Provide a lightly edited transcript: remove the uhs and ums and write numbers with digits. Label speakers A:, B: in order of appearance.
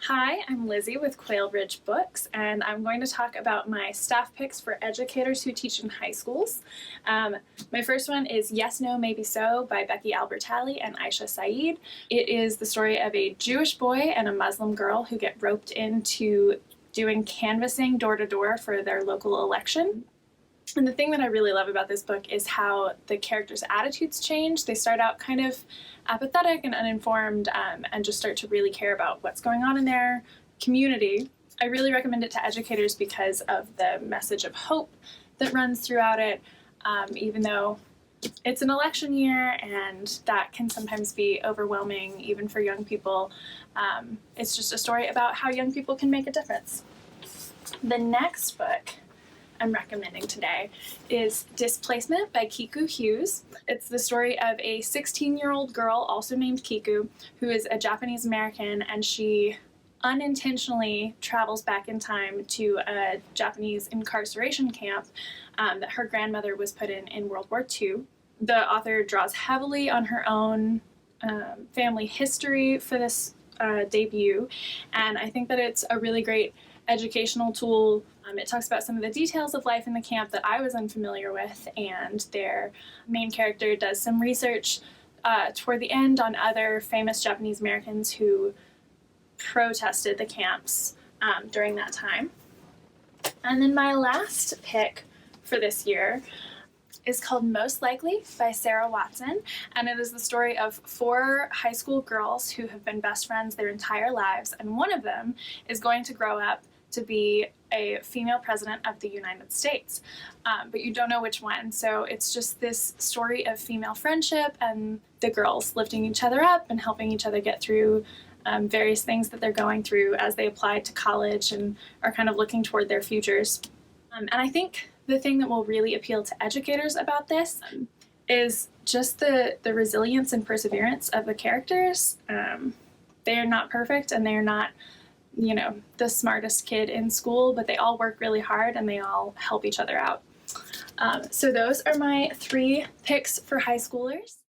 A: Hi, I'm Lizzy with Quail Ridge Books, and I'm going to talk about my staff picks for educators who teach in high schools. My first one is Yes, No, Maybe So by Becky Albertalli and Aisha Saeed. It is the story of a Jewish boy and a Muslim girl who get roped into doing canvassing door to door for their local election. And the thing that I really love about this book is how the characters' attitudes change. They start out kind of apathetic and uninformed and just start to really care about what's going on in their community. I really recommend it to educators because of the message of hope that runs throughout it, even though it's an election year and that can sometimes be overwhelming even for young people. It's just a story about how young people can make a difference. The next book I'm recommending today is Displacement by Kiku Hughes. It's the story of a 16-year-old girl, also named Kiku, who is a Japanese American, and she unintentionally travels back in time to a Japanese incarceration camp that her grandmother was put in World War II. The author draws heavily on her own family history for this debut, and I think that it's a really great educational tool. It talks about some of the details of life in the camp that I was unfamiliar with, and their main character does some research toward the end on other famous Japanese Americans who protested the camps during that time. And then my last pick for this year is called Most Likely by Sarah Watson, and it is the story of 4 high school girls who have been best friends their entire lives, and one of them is going to grow up to be a female president of the United States, but you don't know which one. So it's just this story of female friendship and the girls lifting each other up and helping each other get through various things that they're going through as they apply to college and are kind of looking toward their futures. And I think the thing that will really appeal to educators about this is just the resilience and perseverance of the characters. They are not perfect, and they are not the smartest kid in school, but they all work really hard and they all help each other out. So those are my 3 picks for high schoolers.